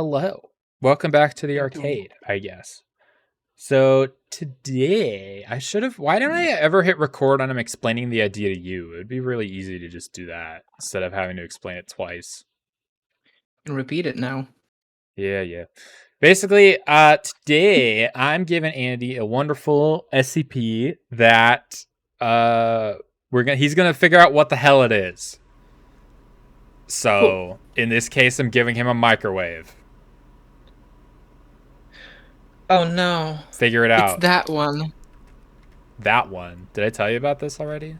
Hello. Welcome back to the Thank you. arcade, I guess. So today, why didn't I ever hit record on him explaining the idea to you? It'd be really easy to just do that instead of having to explain it twice. And repeat it now. Yeah. Basically, today I'm giving Andy a wonderful SCP that he's gonna figure out what the hell it is. Cool. So in this case, I'm giving him a microwave. Oh no. Figure it It's out. that one. That one. Did I tell you about this already?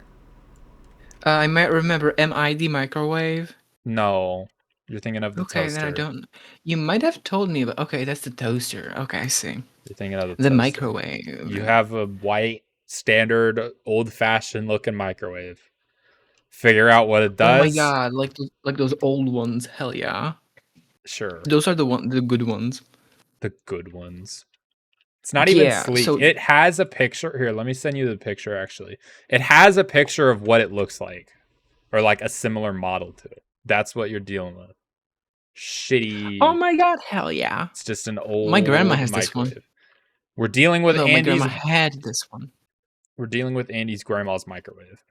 I might remember MID microwave. No. You're thinking of the Okay, then I toaster. don't. You might have told me, but okay, that's the toaster. Okay, I see. You're thinking of the The toaster. microwave. You have a white, standard, old-fashioned looking microwave. Figure out what it Oh my does? god, like those old ones. Hell yeah. Sure. Those are the good ones. The good ones. It's not even Yeah. sleek. So It has a picture. Here, let me send you the picture, actually. It has a picture of what it looks like. Or like a similar model to it. That's what you're dealing with. oh Shitty. my god, hell yeah. It's just an My grandma old has this one. microwave. We're dealing with No, my Andy's grandma had this one. We're dealing with Andy's grandma's microwave.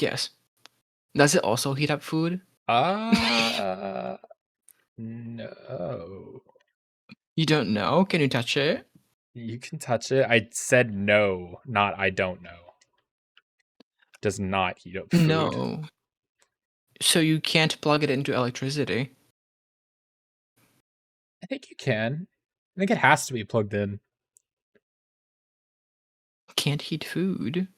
Yes. Does it also heat up food? No. You don't know? Can you touch it? You can touch it. I said no, not I don't know. Does not heat up food. No. So you can't plug it into electricity. I think you can. I think it has to be plugged in. Can't heat food.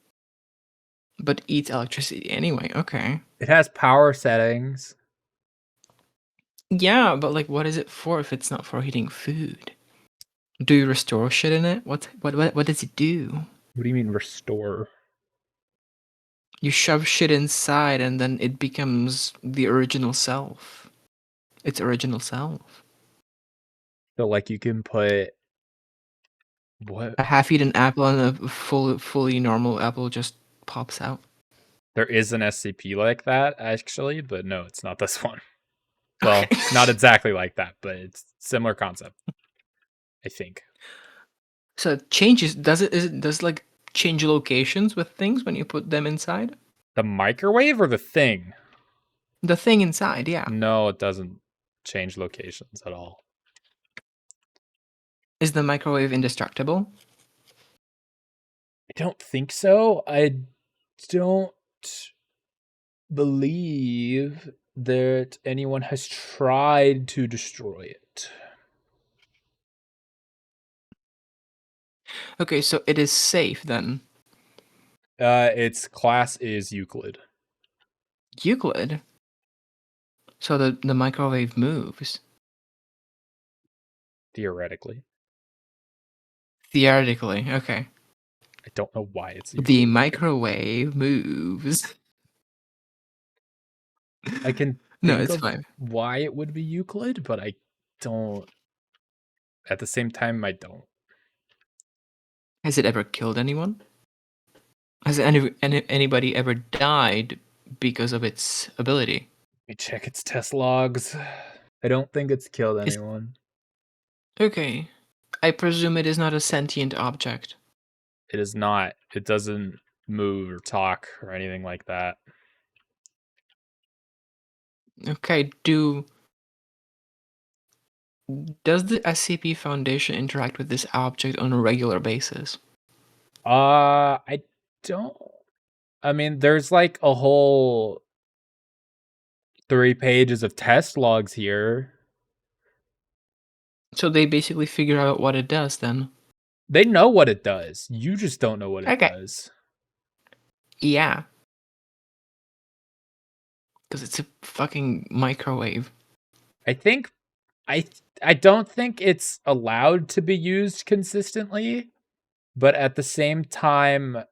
But eats electricity anyway, okay. It has power settings. Yeah, but like what is it for if it's not for heating food? Do you restore shit in it? What does it do? What do you mean restore? You shove shit inside and then it becomes the original self. Its original self. So like you can put what? A half-eaten apple and a fully normal apple just pops out. There is an SCP like that actually, but no, it's not this one. Well, Okay. not exactly like that, but it's similar concept. I think. So it changes. Does like change locations with things when you put them inside? The microwave or the thing? The thing inside, yeah. No, it doesn't change locations at all. Is the microwave indestructible? I don't think so. I don't believe that anyone has tried to destroy it. Okay, so it is safe then. Its class is Euclid. Euclid? So the microwave moves. Theoretically. Theoretically, okay. I don't know why it's Euclid. The microwave moves. I can No, think it's of fine. why it would be Euclid, but I don't. At the same time, I don't. Has it ever killed anyone? Has anybody ever died because of its ability? Let me check its test logs. I don't think it's killed It's, anyone. okay. I presume it is not a sentient object. It is not. It doesn't move or talk or anything like that. Okay, does the SCP Foundation interact with this object on a regular basis? I don't. I mean, there's like a whole 3 pages of test logs here. So they basically figure out what it does then. They know what it does. You just don't know what it Okay. does. Yeah. Because it's a fucking microwave. I think I don't think it's allowed to be used consistently, but at the same time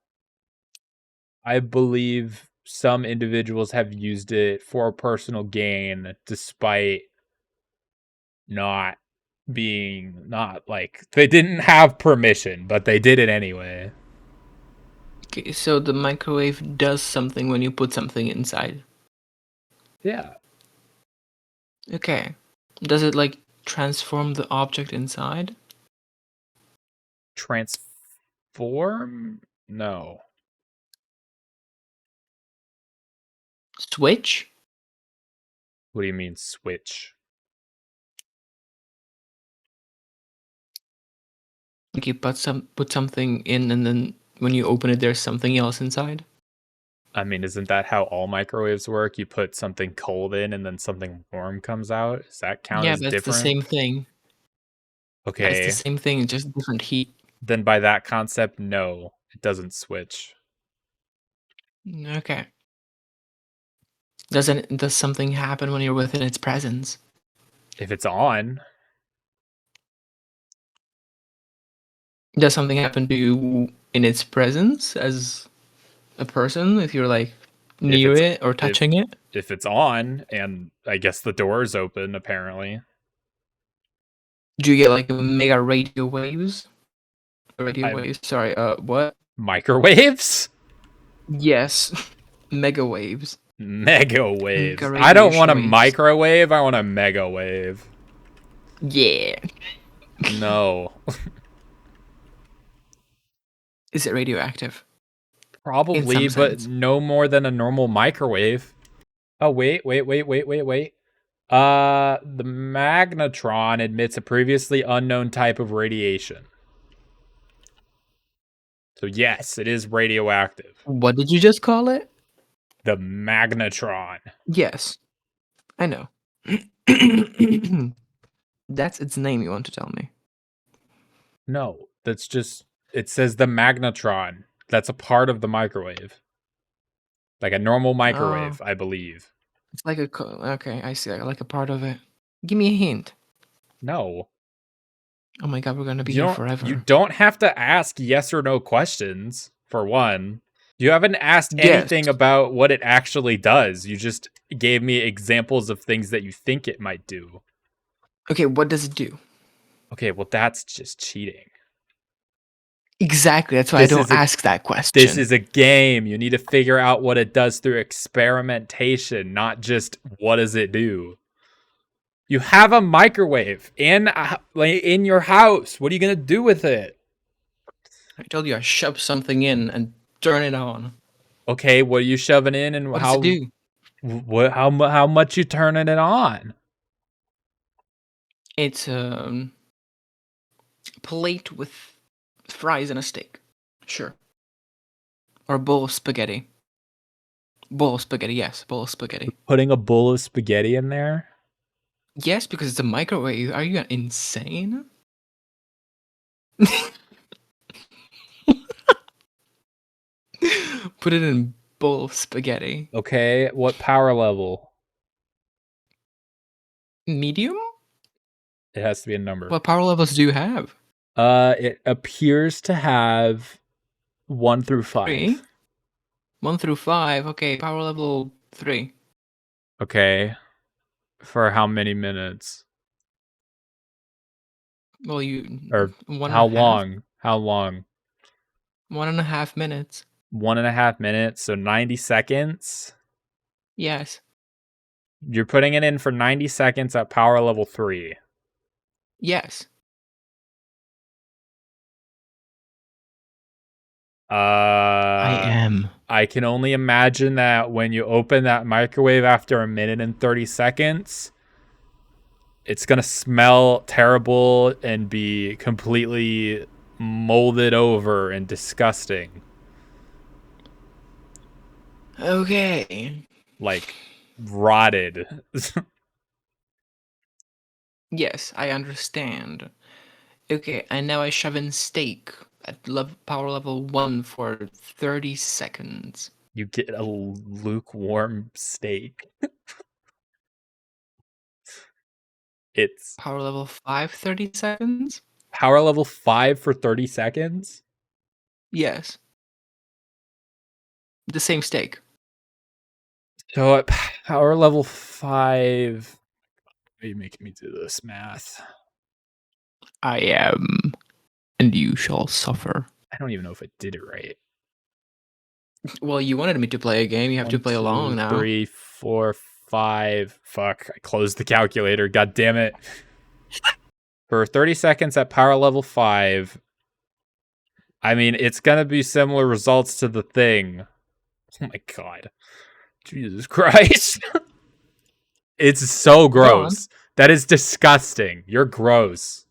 I believe some individuals have used it for personal gain despite not like they didn't have permission, but they did it anyway. Okay, so the microwave does something when you put something inside. Yeah. Okay. Does it like transform the object inside? Transform? No. Switch? What do you mean switch? Like you put something in, and then when you open it, there's something else inside. I mean, isn't that how all microwaves work? You put something cold in and then something warm comes out? Does that count Yeah, as that's the different? same thing. That is the Okay. same thing, just different heat. Then by that concept, no, it doesn't switch. Okay. Does something happen when you're within its presence? If it's on, Does something happen to you in its presence as a person if you're like if near it's it or if touching it? if it's on and I guess the door is open apparently. Do you get like mega radio waves? Radio I waves. Sorry. What? microwaves? Yes. Mega waves. Mega Mega waves. I don't want radiation a waves. microwave, I want a mega wave. Yeah. No. Is it radioactive? In Probably, some but sense. no more than a normal microwave. Oh, wait. The magnetron emits a previously unknown type of radiation. So yes, it is radioactive. What did you just call it? The magnetron. Yes. I know. That's its name, you want to tell me? No, that's just, it says the magnetron. That's a part of the microwave. Like a normal Oh, microwave, I believe. it's like okay, I see, like a part of it. Give me a hint. No. Oh my god, we're gonna be You here don't you forever. don't have to ask yes or no questions, for one. You haven't asked Yes. anything about what it actually does. You just gave me examples of things that you think it might do. Okay, what does it do? Okay, well that's just cheating. Exactly, that's why I This don't is a ask that this question. is a game. You need to figure out what it does through experimentation, not just what does it do. You have a microwave in your house. What are you going to do with it? I told you I shove something in and turn it on. Okay, what are you shoving in and What does it do? how much you turning it on? It's plate with fries and a steak. Sure. Or a bowl of spaghetti. Bowl of spaghetti, yes, bowl of spaghetti. Putting a bowl of spaghetti in there? Yes, because it's a microwave. Are you insane? Put it in bowl of spaghetti. Okay, what power level? Medium? It has to be a number. What power levels do you have? It appears to have 1 through 5. 3? 1 through 5. Okay, power level 3. Okay. For how many minutes? Well, you Or one and how a half. long? How long? 1.5 minutes. 1.5 minutes, so 90 seconds. Yes. You're putting it in for 90 seconds at power level 3. Yes. I am. I can only imagine that when you open that microwave after 1 minute and 30 seconds, it's gonna smell terrible and be completely molded over and disgusting. Okay. Like rotted. Yes, I understand. Okay, and now I shove in steak at power level 1 for 30 seconds. You get a lukewarm steak. It's Power level 5, 30 seconds? power level 5 for 30 seconds. Yes. The same steak. So at power level 5, why are you making me do this math? I am, and you shall suffer. I don't even know if I did it right. Well, you wanted me to play a game. You have to play along now. 3, 4, 5. Fuck, I closed the calculator. God damn it. For 30 seconds at power level 5, I mean, it's gonna be similar results to the thing. Oh my god. Jesus Christ. It's so Go on. gross. That is disgusting. You're gross.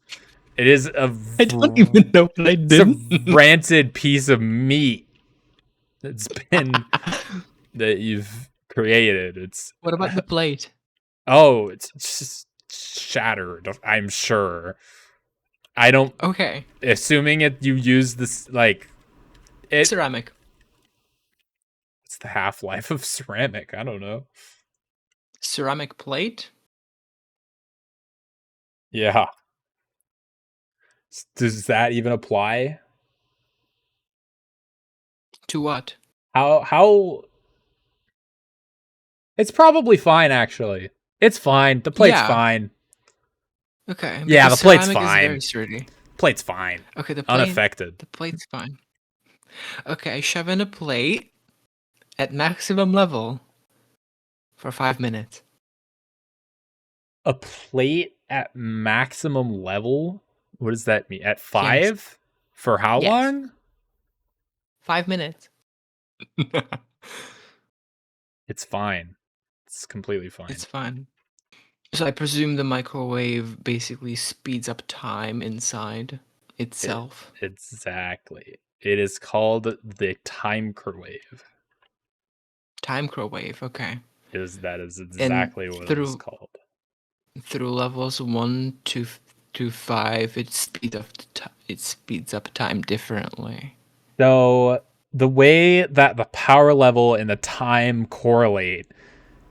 It is I don't even know what I it's a did. rancid piece of meat that's been that you've created. It's What about the plate? it's just shattered, I'm sure. I don't Okay. assuming you use this like it Ceramic. it's the half-life of ceramic. I don't know. Ceramic plate? Yeah. Does that even apply? To what? How it's probably fine actually. It's fine. The plate's Yeah. fine. Okay, Yeah, because the plate's ceramic is very fine. sturdy. Plate's fine. Okay, Unaffected. the plate's fine. Okay, I shove in a plate at maximum level for 5 minutes. A plate at maximum level? What does that mean? At Yes. 5? For how Yes. long? 5 minutes. It's fine. It's completely fine. It's fine. So I presume the microwave basically speeds up time inside itself. Exactly. It is called the timecrowave. Timecrowave, okay. That is And exactly what it is through called. levels 1 to 5, it speeds up time differently. So the way that the power level and the time correlate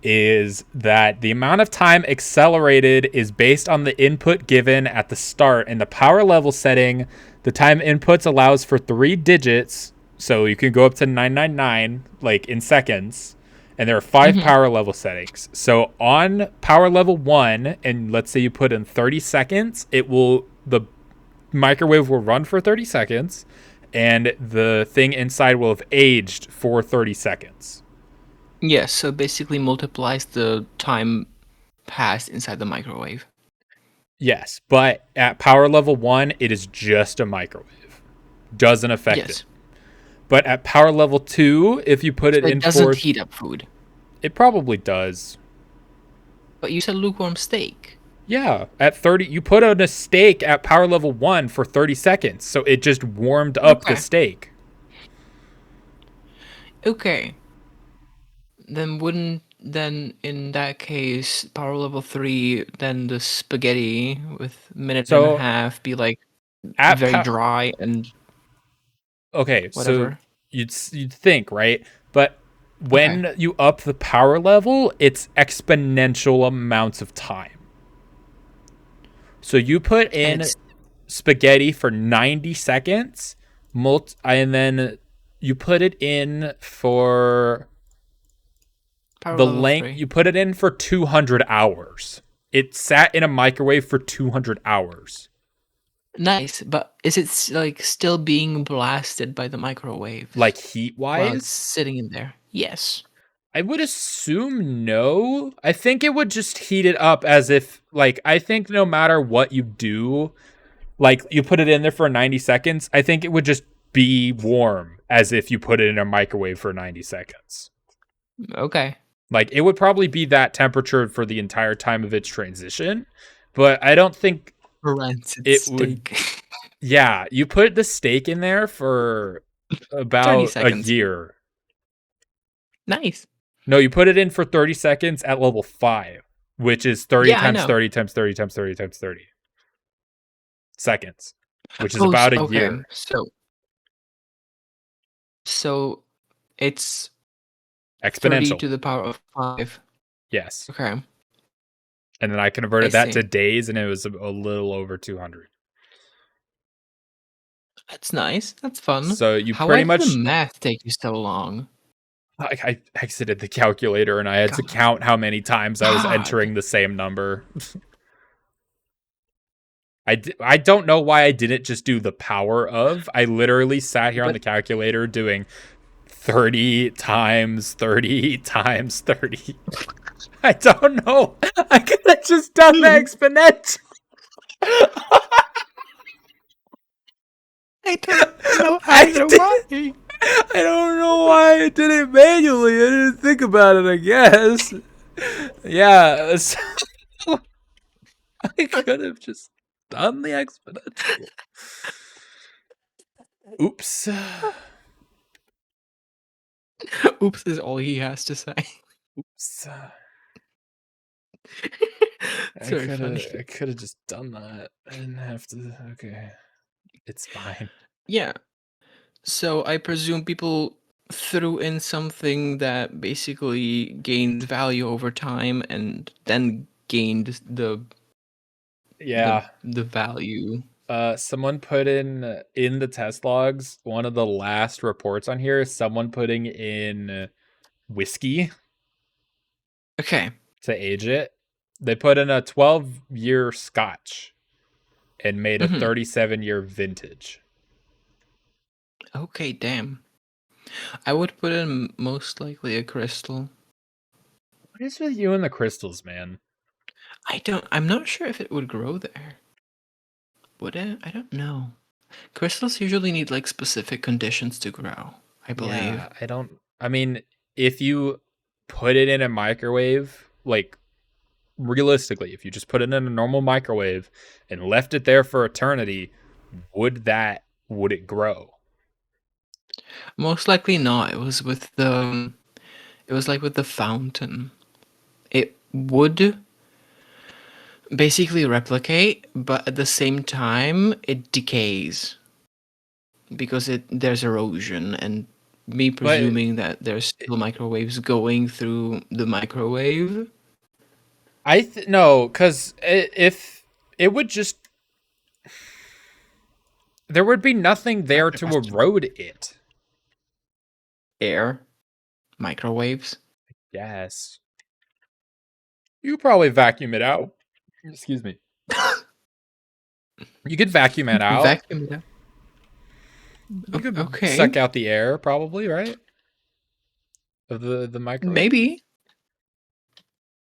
is that the amount of time accelerated is based on the input given at the start. In the power level setting, the time inputs allows for 3 digits, so you can go up to 999 like in seconds. And there are 5 Mhm. power level settings. So on power level 1, and let's say you put in 30 seconds, the microwave will run for 30 seconds and the thing inside will have aged for 30 seconds. Yes, so basically multiplies the time passed inside the microwave. Yes, but at power level 1, it is just a microwave. Doesn't affect it. Yes. But at power level 2, if you put So it it in doesn't for heat up food. it probably does. But you said lukewarm steak. Yeah, at 30 you put on a steak at power level 1 for 30 seconds, so it just warmed up the Okay. steak. Okay. Then in that case, power level 3, then the spaghetti with minute and a So half be like at very dry and okay, so whatever. you'd think, right? But Okay. when you up the power level, it's exponential amounts of time. So you put And in it's spaghetti for 90 seconds, and then you put it in for power the level length, 3. you put it in for 200 hours. It sat in a microwave for 200 hours. Nice, but is it like still being blasted by the microwaves Like heat while it's wise, sitting in there? Yes. I would assume no. I think it would just heat it up as if, like, I think no matter what you do, like, you put it in there for 90 seconds, I think it would just be warm as if you put it in a microwave for 90 seconds. Okay. Like, it would probably be that temperature for the entire time of its transition, but I don't think Rancid it would. steak. Yeah, you put the steak in there for 30 about a seconds. year. Nice. No, you put it in for 30 seconds at level 5, which is 30 Yeah, I times know. 30 times 30 times 30 times 30 seconds, which is Oh, about a okay. year. So it's 30 Exponential. to the power of 5. Yes. Okay. And then I I converted that to see. days and it was a little over 200. That's nice. That's fun. So you Why pretty did the much math take you so long? I exited the calculator and I had to God. count how many times I was God. entering the same number. I don't know why I didn't just do the power of. I literally sat here on But the calculator doing 30 times 30 times 30. I don't know. I could have just done the exponential. wonder why. I don't know why I did it manually. I didn't think about it, I guess. Yeah, so I could have just done the exponential. Oops. Oops is all he has to say. Oops. It's very funny. I could have just done that. I didn't have to. Okay. It's fine. Yeah. So I presume people threw in something that basically gained value over time and then gained Yeah. the value. Someone put in the test logs, one of the last reports on here, someone putting in whiskey Okay. to age it. They put in a 12-year scotch and made a Mm-hmm. 37-year vintage. Okay, damn. I would put in most likely a crystal. What is with you and the crystals, man? I'm not sure if it would grow there. Would it? I don't know. Crystals usually need like specific conditions to grow, I believe. Yeah, I mean, if you put it in a microwave, like realistically, if you just put it in a normal microwave and left it there for eternity, would it grow? Most likely not. It was like with the fountain. It would basically replicate, but at the same time it decays because there's erosion and me But presuming that there's still microwaves going through the microwave. no, because if it would just there would be nothing That's there the to question. erode it. Air, microwaves. Yes, you could probably vacuum it out. Excuse me. You could vacuum it out. Vacuum that. You could Okay, suck out the air, probably, right? Of the microwave. maybe.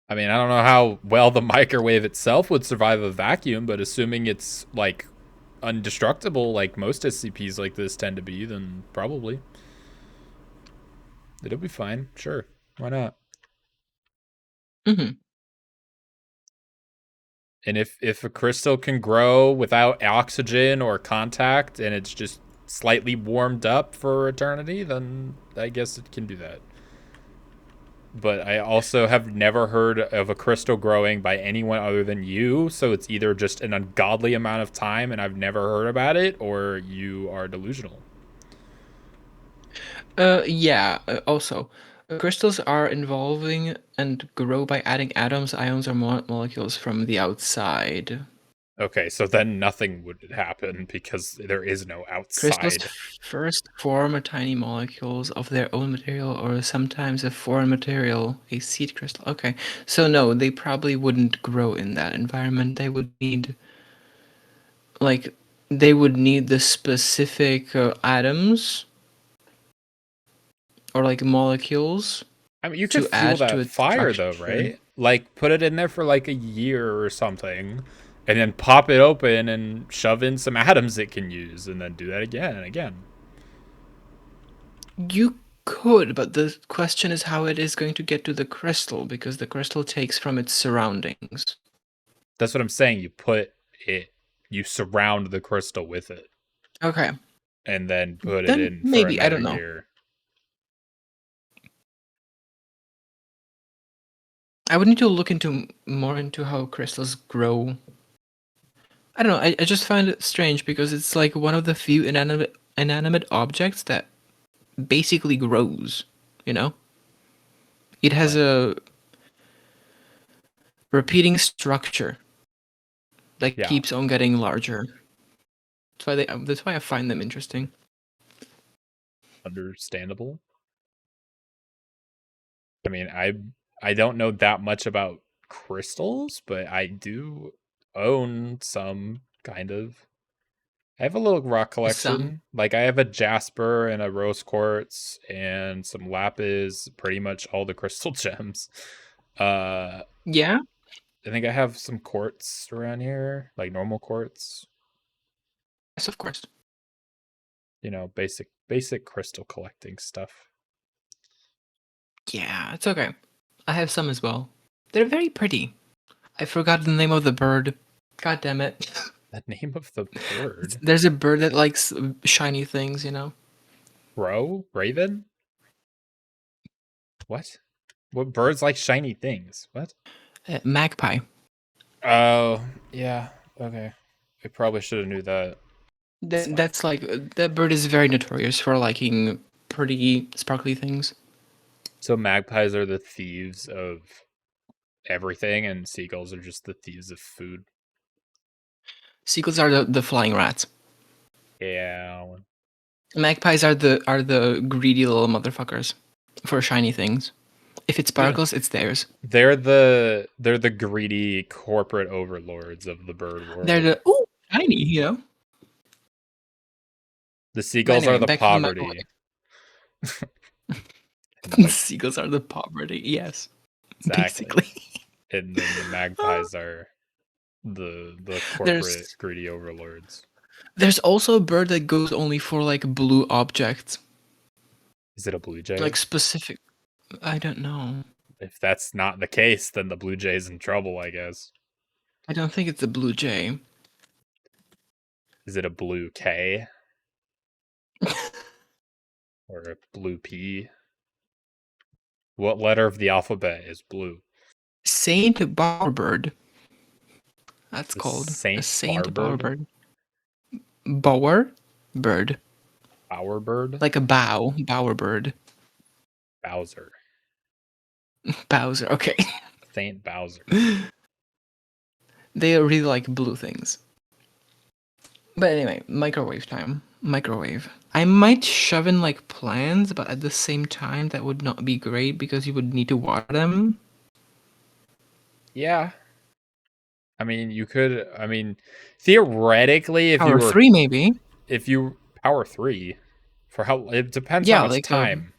I mean, I don't know how well the microwave itself would survive a vacuum, but assuming it's like undestructible, like most SCPs like this tend to be, then probably it'll be fine. Sure, why not? Hmm. And if a crystal can grow without oxygen or contact, and it's just slightly warmed up for eternity, then I guess it can do that. But I also have never heard of a crystal growing by anyone other than you, so it's either just an ungodly amount of time and I've never heard about it, or you are delusional. Yeah. Also, crystals are evolving and grow by adding atoms, ions, or molecules from the outside. Okay, so then nothing would happen because there is no Crystals outside. first form tiny molecules of their own material, or sometimes a foreign material, a seed crystal. Okay, so no, they probably wouldn't grow in that environment. Like, they would need the specific atoms or like molecules I mean, you could to fuel add to that its fire though, structure. right? Like put it in there for like a year or something, and then pop it open and shove in some atoms it can use, and then do that again and again. You could, but the question is how it is going to get to the crystal, because the crystal takes from its surroundings. That's what I'm saying. You surround the crystal with it, Okay, and then put it then in for maybe, I another don't know. year. I would need to look into more into how crystals grow. I don't know. I just find it strange because it's like one of the few inanimate objects that basically grows. You know, it has What? a repeating structure that Yeah, keeps on getting larger. That's why I find them interesting. understandable. I mean, I don't know that much about crystals, but I do own some kind of. I have a little rock Some, collection. Like I have a jasper and a rose quartz and some lapis, pretty much all the crystal gems. Uh yeah, I think I have some quartz around here, like normal quartz, yes, of course. basic basic crystal collecting stuff. Yeah, it's okay. I have some as well. They're very pretty. I forgot the name of the bird. God damn it. The name of the bird? There's a bird that likes shiny things, you know? Crow? Raven? What? What birds like shiny things? What? Magpie. Oh, yeah. Okay. I probably should have knew that. That's like that bird is very notorious for liking pretty sparkly things. So magpies are the thieves of everything, and seagulls are just the thieves of food. Seagulls are the flying rats. Yeah. Magpies are the greedy little motherfuckers for shiny things. If it sparkles, it's theirs. They're the greedy corporate overlords of the bird They're world. the ooh shiny, you know. The But seagulls are anyway, the back to the poverty. microwave. And like Seagulls are the poverty. Yes, exactly. basically. And then the magpies are the corporate There's greedy overlords. there's also a bird that goes only for like blue objects, Is it a blue jay? like specific. I don't know. If that's not the case, then the blue jay's in trouble, I guess. I don't think it's a blue jay. Is it a blue K? Or a blue P? What letter of the alphabet is blue? Saint Bowerbird. That's The called a Saint Saint Barbird? Bowerbird. Bower bird, Bowerbird? like a bowerbird. Bowser. Bowser. Okay. Saint Bowser. They really like blue things. But anyway, microwave time. Microwave. I might shove in like plants, but at the same time, that would not be great because you would need to water them. Yeah. I mean, you could. I mean, theoretically, if you Power were, 3, maybe. if you power 3, for how it depends how Yeah, much like time.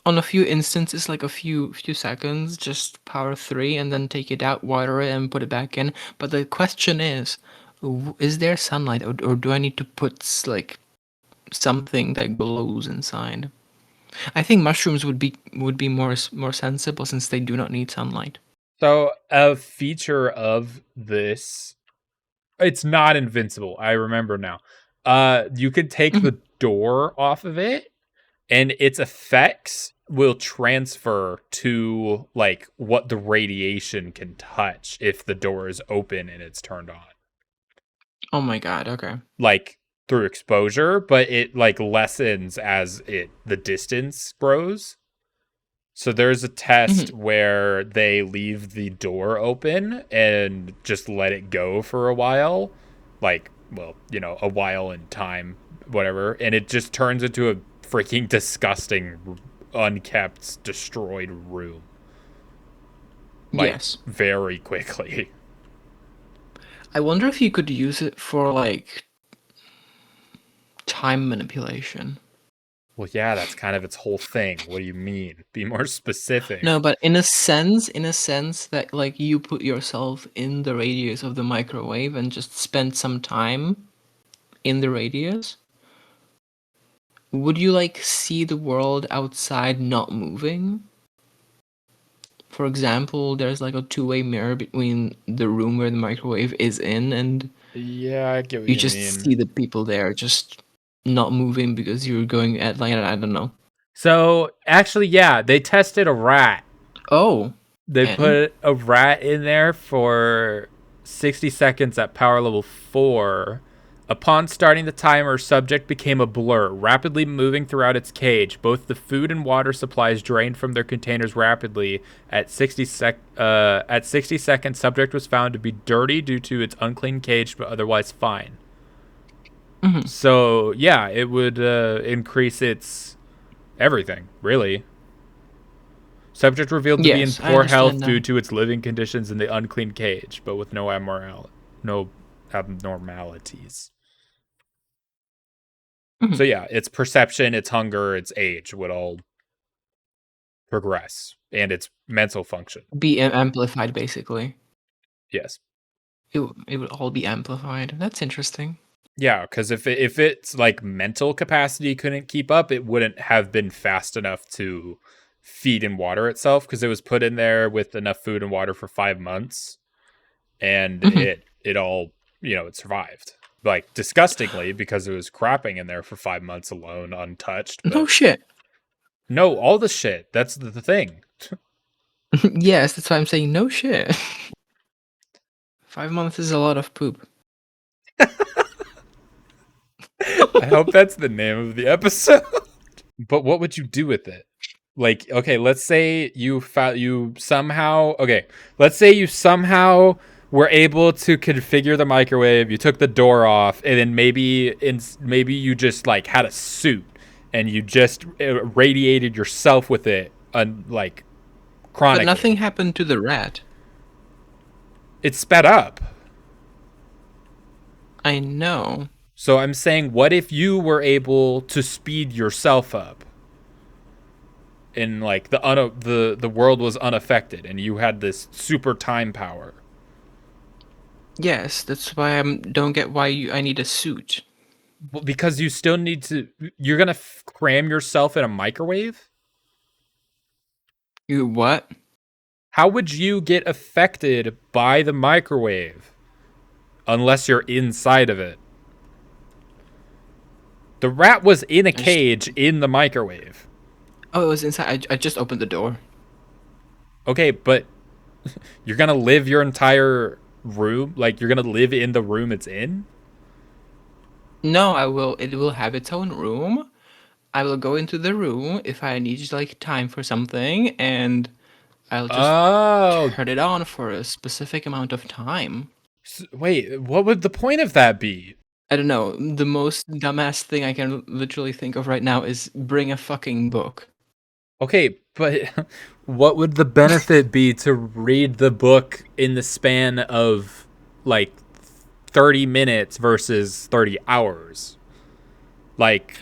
on a few instances, like a few seconds, just power 3 and then take it out, water it, and put it back in. But the question is there sunlight, or do I need to put like something that glows inside? I think mushrooms would be more sensible since they do not need sunlight. So a feature of this, it's not invincible. I remember now. You could take Mhm. the door off of it, and its effects will transfer to like what the radiation can touch if the door is open and it's turned on. Oh my god, okay. Like through exposure, but it like lessens as the distance grows. So there's a test Mhm. where they leave the door open and just let it go for a while, like, well, a while in time, whatever, and it just turns into a freaking disgusting, unkept, destroyed room, like Yes. very quickly. I wonder if you could use it for like time manipulation. Well, yeah, that's kind of its whole thing. What do you mean? Be more specific. No, but in a sense that like you put yourself in the radius of the microwave and just spend some time in the radius. Would you like see the world outside not moving? For example, there's like a two-way mirror between the room where the microwave is in, and Yeah, I get what you you just mean. see the people there just not moving because you're going at like I don't know. So, actually, yeah, they tested a rat. Oh, They and put a rat in there for 60 seconds at power level 4. Upon starting the timer, subject became a blur, rapidly moving throughout its cage. Both the food and water supplies drained from their containers rapidly. At 60 seconds, subject was found to be dirty due to its unclean cage, but otherwise fine. mhm. So, yeah, it would increase its everything, really. Subject revealed to be in Yes, I poor understand health now. due to its living conditions in the unclean cage, but with no abnormalities. Mhm. So yeah, its perception, its hunger, its age would all progress, and its mental function. Be amplified basically. Yes. It would all be amplified. That's interesting. Yeah, because if it's like mental capacity couldn't keep up, it wouldn't have been fast enough to feed and water itself because it was put in there with enough food and water for 5 months, and Mhm. it all it survived like disgustingly because it was crapping in there for 5 months alone, untouched. No But shit. no, all the shit. That's the thing. Yes, that's why I'm saying no shit. 5 months is a lot of poop. I hope that's the name of the episode. But what would you do with it? Like, okay, let's say you somehow let's say you somehow were able to configure the microwave. You took the door off, and then maybe you just like had a suit, and you just radiated yourself with it, like But nothing chronically. happened to the rat. It's sped up. I know. So I'm saying, what if you were able to speed yourself up? And like the world was unaffected and you had this super time power. Yes, that's why I don't get why I need a suit. Well, because you still need to you're going to cram yourself in a microwave? You what? How would you get affected by the microwave unless you're inside of it? The rat was in a I just, cage in the microwave. oh, it was inside. I just opened the door. Okay, but you're going to live your entire room, like you're going to live in the room it's in? No, I will. It will have its own room. I will go into the room if I need like time for something, and I'll just Oh, turn it on for a specific amount of time. wait, what would the point of that be? I don't know. The most dumbass thing I can literally think of right now is bring a fucking book. Okay, but what would the benefit be to read the book in the span of like 30 minutes versus 30 hours? Like,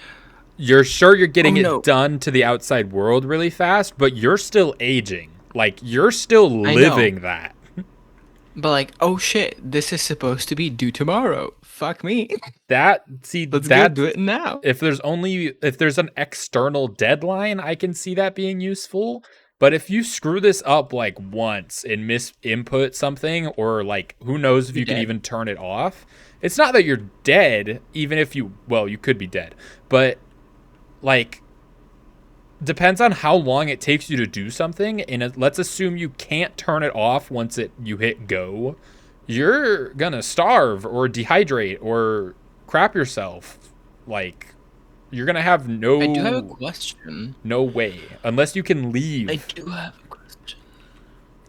you're sure you're Oh getting it no, done to the outside world really fast, but you're still aging. Like, you're still I know. living that. But like, oh shit, this is supposed to be due tomorrow. Fuck me. Let's go That do it now. if there's an external deadline, I can see that being useful. But if you screw this up like once and miss input something, or like who knows if You're you can dead. even turn it off, it's not that you're dead, even if you could be dead. But like depends on how long it takes you to do something, and let's assume you can't turn it off once you hit go. You're gonna starve or dehydrate or crap yourself. Like you're gonna have I do have a question. no way unless you can I leave. do have a question.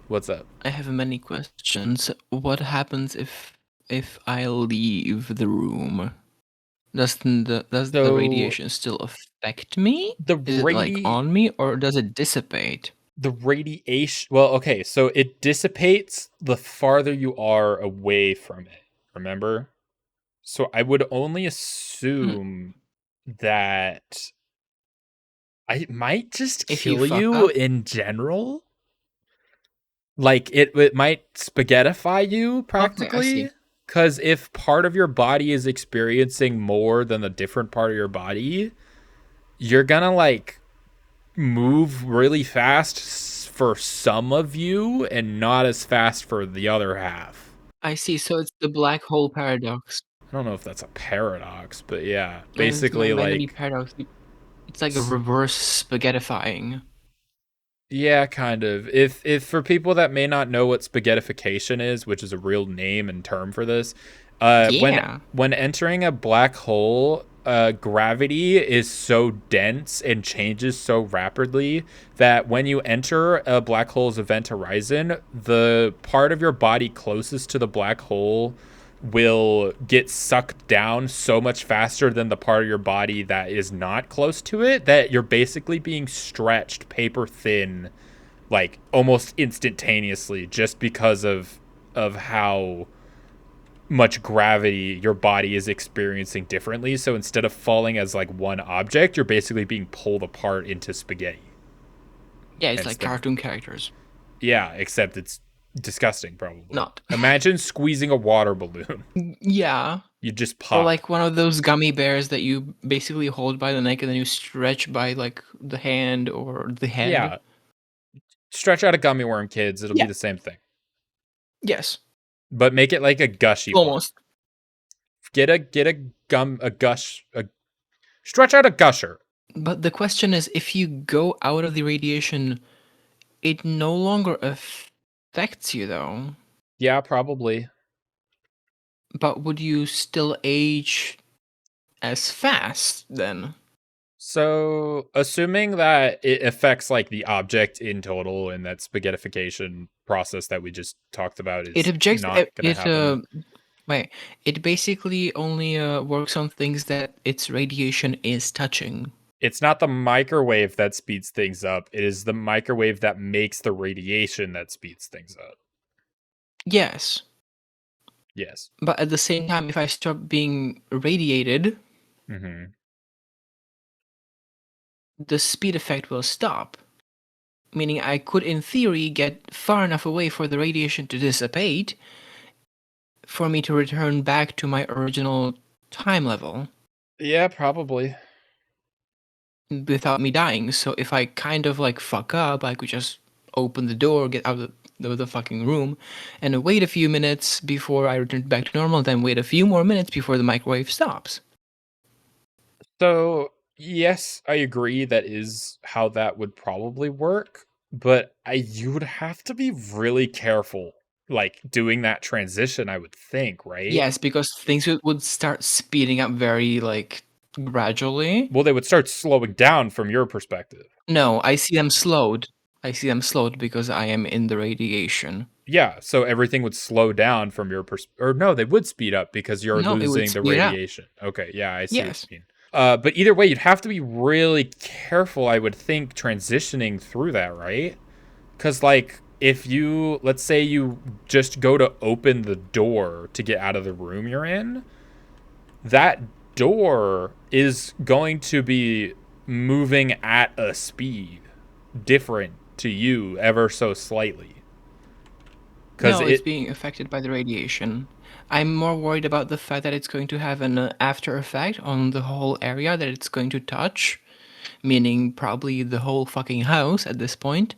What's up? I have many questions. What happens if I leave the room? Does the So radiation still affect me? the Is it like radi on me or does it dissipate? the radiation, well, okay, so it dissipates the farther you are away from it, remember? So I would only Hmm. assume that I might just If you kill fuck you up? in general. Like it might spaghettify you Okay, I practically. see. Because if part of your body is experiencing more than a different part of your body, you're gonna like move really fast for some of you and not as fast for the other half. I see. So it's the black hole paradox. I don't know if that's a paradox, but yeah, It's basically many like paradox. It's like a reverse spaghettifying. yeah, kind of. If for people that may not know what spaghettification is, which is a real name and term for this, Yeah. when entering a black hole, gravity is so dense and changes so rapidly that when you enter a black hole's event horizon, the part of your body closest to the black hole will get sucked down so much faster than the part of your body that is not close to it that you're basically being stretched paper thin like almost instantaneously just because of how much gravity your body is experiencing differently. So instead of falling as like one object, you're basically being pulled apart into spaghetti. Yeah, it's Hence like the name. cartoon characters. Yeah, except it's disgusting probably. Not. Imagine squeezing a water balloon. Yeah. You just Or pop. like one of those gummy bears that you basically hold by the neck and then you stretch by like the hand or the head. Yeah. Stretch out a gummy worm, kids. It'll be Yeah. the same thing. Yes. But make it like a gushy one. Almost. Get a gush a stretch out a gusher. But the question is, if you go out of the radiation, it no longer affects you, though. Yeah, probably. But would you still age as fast then? So, assuming that it affects like the object in total and that spaghettification process that we just talked about It is objects not going to it. happen. Wait. It basically only works on things that its radiation is touching. It's not the microwave that speeds things up. It is the microwave that makes the radiation that speeds things up. Yes. Yes. But at the same time, if I stop being radiated, Mm-hmm. the speed effect will stop. Meaning I could, in theory, get far enough away for the radiation to dissipate for me to return back to my original time level Yeah, probably. without me dying. So if I kind of like fuck up, I could just open the door, get out of the fucking room, and wait a few minutes before I return back to normal, then wait a few more minutes before the microwave stops. So, yes, I agree that is how that would probably work, but you would have to be really careful like doing that transition, I would think, right? Yes, because things would start speeding up very like gradually. Well, they would start slowing down from your perspective. No, I see them slowed. I see them slowed because I am in the radiation. Yeah, so everything would slow down from your or no, they would speed up because you're No, it would losing the speed up. radiation. Okay, yeah, I see what Yes. you mean. But either way, you'd have to be really careful, I would think, transitioning through that, right? Because, like, if you, let's say you just go to open the door to get out of the room you're in, that door is going to be moving at a speed different to you ever so slightly. Because No, it's it, being affected by the radiation. I'm more worried about the fact that it's going to have an after effect on the whole area that it's going to touch, meaning probably the whole fucking house at this point,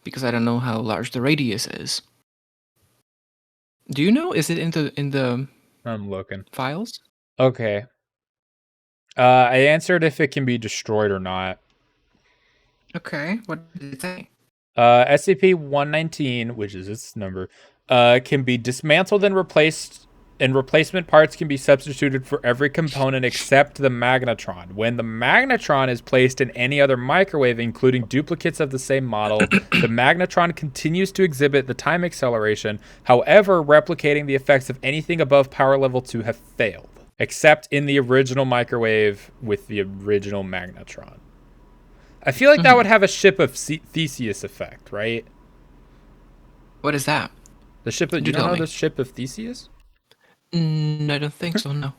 because I don't know how large the radius is. Do you know? Is it in the I'm looking. files? Okay. I answered if it can be destroyed or not. Okay, what did it say? SCP-119, which is its number, can be dismantled and replaced, and replacement parts can be substituted for every component except the magnetron. When the magnetron is placed in any other microwave, including duplicates of the same model, the magnetron continues to exhibit the time acceleration, however, replicating the effects of anything above power level 2 have failed, except in the original microwave with the original magnetron. I feel like that would have a ship of Theseus effect, right? What is that? The ship of, Do you don't tell know me. the ship of Theseus? I don't think so, no.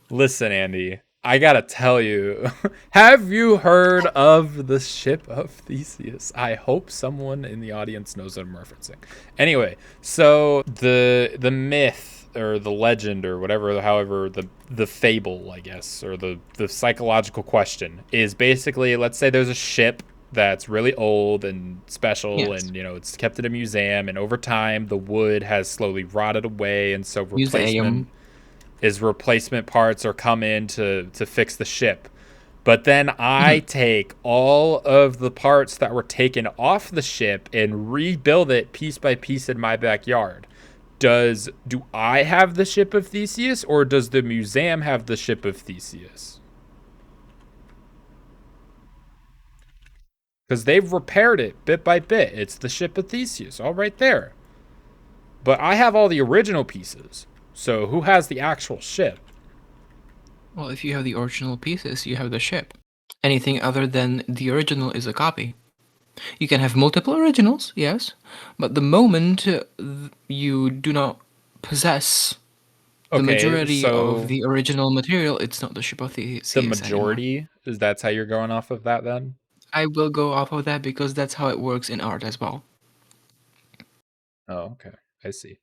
Listen, Andy, I gotta tell you. Have you heard of the ship of Theseus? I hope someone in the audience knows what I'm referencing. Anyway, so the myth or the legend or whatever, however the fable, I guess, or the psychological question is basically, let's say there's a ship that's really old and special, Yes. and it's kept in a museum, and over time the wood has slowly rotted away, and so Museum. replacement parts are come in to fix the ship. But then I take all of the parts that were taken off the ship and rebuild it piece by piece in my backyard. Do I have the ship of Theseus, or does the museum have the ship of Theseus? Because they've repaired it bit by bit. It's the ship of Theseus, all right there. But I have all the original pieces. So who has the actual ship? Well, if you have the original pieces, you have the ship. Anything other than the original is a copy. You can have multiple originals, yes, but the moment you do not possess the Okay, majority of so the original material, it's not the ship of the Theseus anymore. majority, is that's how you're going off of that then? I will go off of that because that's how it works in art as well. Oh, okay. I see.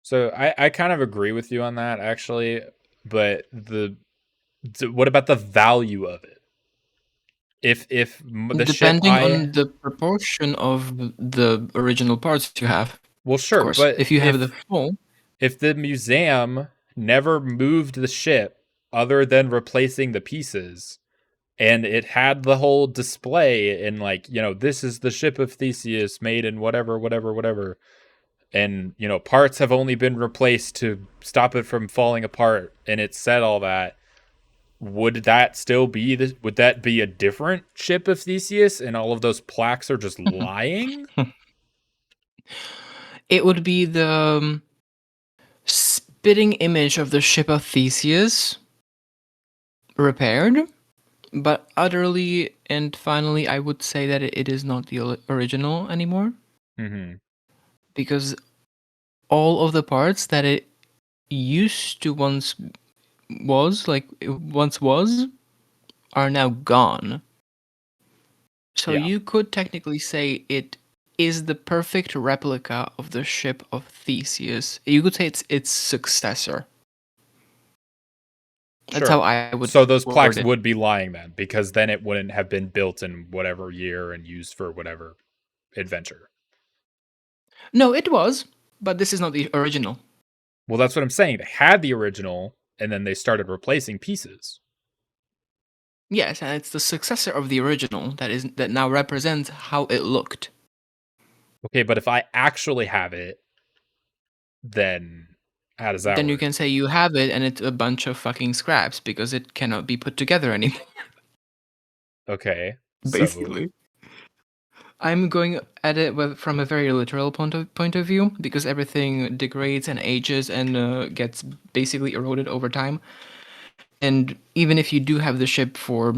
So I kind of agree with you on that, actually. But what about the value of it? If the ship Depending I on the proportion of the original parts you have, well, of sure, course. but If you have the full, if the museum never moved the ship other than replacing the pieces, and it had the whole display and like, this is the ship of Theseus made in whatever, whatever, whatever, and parts have only been replaced to stop it from falling apart, and it said all that, would that still be would that be a different ship of Theseus and all of those plaques are just lying? it would be the spitting image of the ship of Theseus repaired, but utterly and finally, I would say that it is not the original anymore Mm-hmm. because all of the parts that it used to once was, like it once was, are now gone. So Yeah, you could technically say it is the perfect replica of the ship of Theseus. You could say it's its successor. That's how sure. I would So those plaques word it. would be lying then, because then it wouldn't have been built in whatever year and used for whatever adventure. No, it was, but this is not the original. Well, that's what I'm saying. They had the original, and then they started replacing pieces. Yes, and it's the successor of the original that now represents how it looked. Okay, but if I actually have it, then how does that Then you work? can say you have it and it's a bunch of fucking scraps because it cannot be put together anymore. Okay, so Basically. I'm going at it from a very literal point of view because everything degrades and ages and gets basically eroded over time. And even if you do have the ship for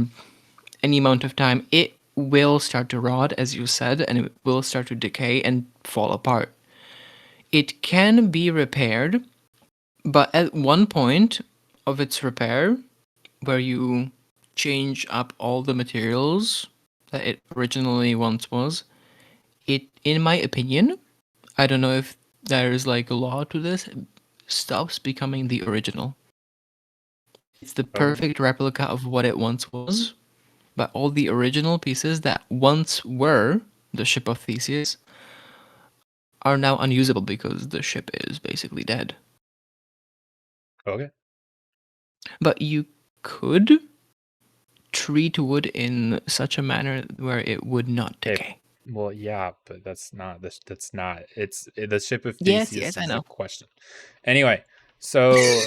any amount of time, it will start to rot, as you said, and it will start to decay and fall apart. It can be repaired, but at one point of its repair, where you change up all the materials that it originally once was, it, in my opinion, I don't know if there is like a law to this, stops becoming the original. It's the oh, perfect replica of what it once was, but all the original pieces that once were the ship of Theseus are now unusable because the ship is basically dead. okay. But you could treat wood in such a manner where it would not It decay. well, yeah, but that's not this. That's not. The ship of Yes, yes, Theseus I is the know. question. Anyway, so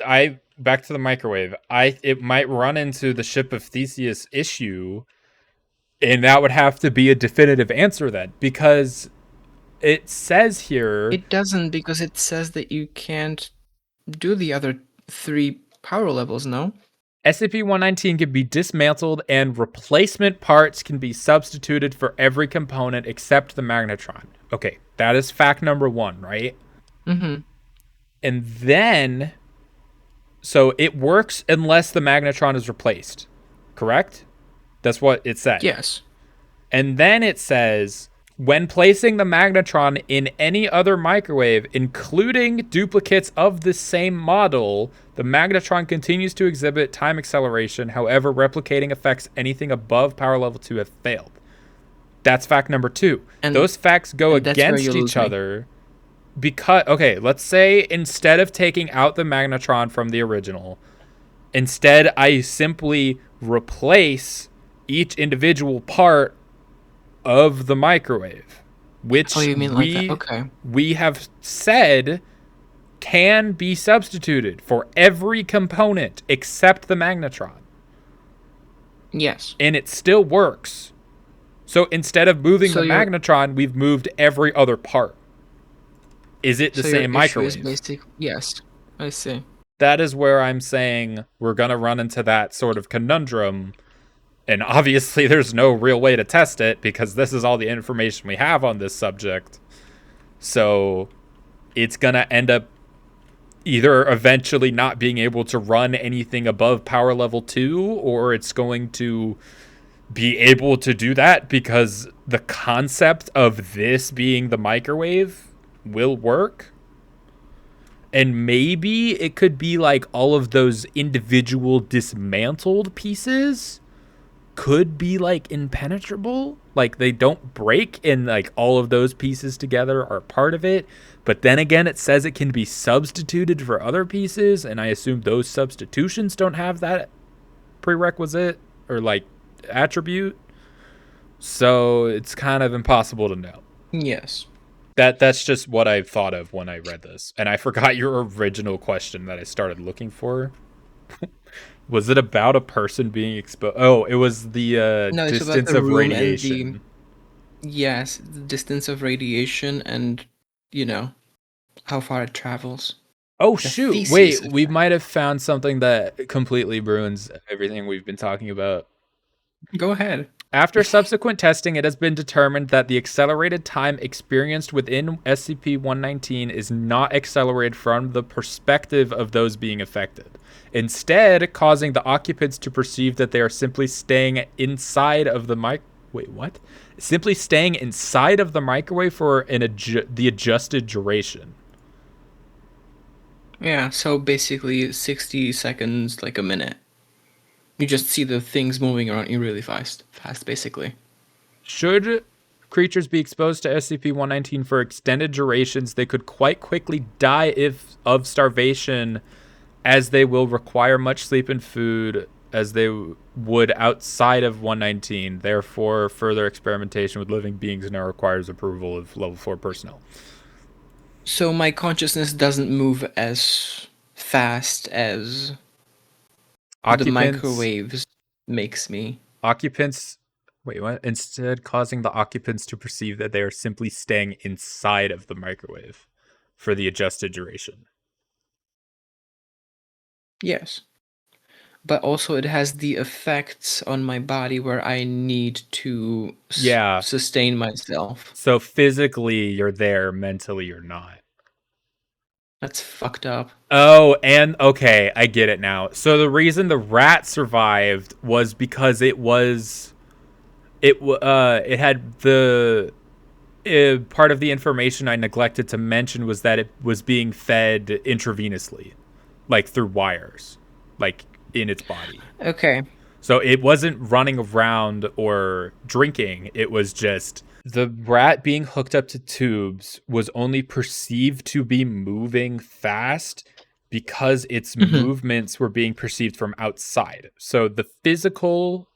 I back to the microwave. It might run into the ship of Theseus issue, and that would have to be a definitive answer then, because it says here It doesn't because it says that you can't do the other three power levels, no? SCP-119 can be dismantled and replacement parts can be substituted for every component except the magnetron. Okay, that is fact number 1, right? Mm-hmm. And then, so it works unless the magnetron is replaced, correct? That's what it said. Yes. And then it says, when placing the magnetron in any other microwave, including duplicates of the same model, the magnetron continues to exhibit time acceleration. However, replicating effects anything above power level 2 have failed. That's fact number 2. And Those facts go and that's where you against lose each me. other because, okay, let's say instead of taking out the magnetron from the original, instead I simply replace each individual part of the microwave, Oh, which you mean like that? Okay. we have said can be substituted for every component except the magnetron, Yes. and it still works. So instead of moving So the your magnetron, we've moved every other part. Is it the so your same issue is microwave? basic. Yes, I see. That is where I'm saying we're going to run into that sort of conundrum. And obviously, there's no real way to test it because this is all the information we have on this subject. So it's going to end up either eventually not being able to run anything above power level 2, or it's going to be able to do that because the concept of this being the microwave will work. And maybe it could be like all of those individual dismantled pieces could be like impenetrable. Like they don't break, and like all of those pieces together are part of it. But then again, it says it can be substituted for other pieces, and I assume those substitutions don't have that prerequisite or like attribute. So it's kind of impossible to know. Yes. That's just what I thought of when I read this. And I forgot your original question that I started looking for. Was it about a person being exposed? Oh, it was the No, it's about distance the of room and the radiation. yes, the distance of radiation and you know how far it travels. Oh The shoot! thesis Wait, we effect. might have found something that completely ruins everything we've been talking about. Go ahead. After subsequent testing, it has been determined that the accelerated time experienced within SCP-119 is not accelerated from the perspective of those being affected, instead causing the occupants to perceive that they are simply staying inside of the Wait, what? Simply staying inside of the microwave for the adjusted duration. Yeah, so basically 60 seconds, like a minute. You just see the things moving around you really fast basically. Should creatures be exposed to SCP-119 for extended durations, they could quite quickly die if of starvation, as they will require much sleep and food as they would outside of 119. Therefore, further experimentation with living beings now requires approval of level 4 personnel. So my consciousness doesn't move as fast as the Occupants microwaves makes me. occupants wait, what? Instead causing the occupants to perceive that they are simply staying inside of the microwave for the adjusted duration. Yes. But also it has the effects on my body where I need to Yeah. sustain myself. So physically you're there, mentally you're not. That's fucked up. Oh, and okay, I get it now. So the reason the rat survived was because it had the part of the information I neglected to mention was that it was being fed intravenously, like through wires, like in its body. Okay. So it wasn't running around or drinking. It was just the rat being hooked up to tubes was only perceived to be moving fast because its Mhm. movements were being perceived from outside. So the physical,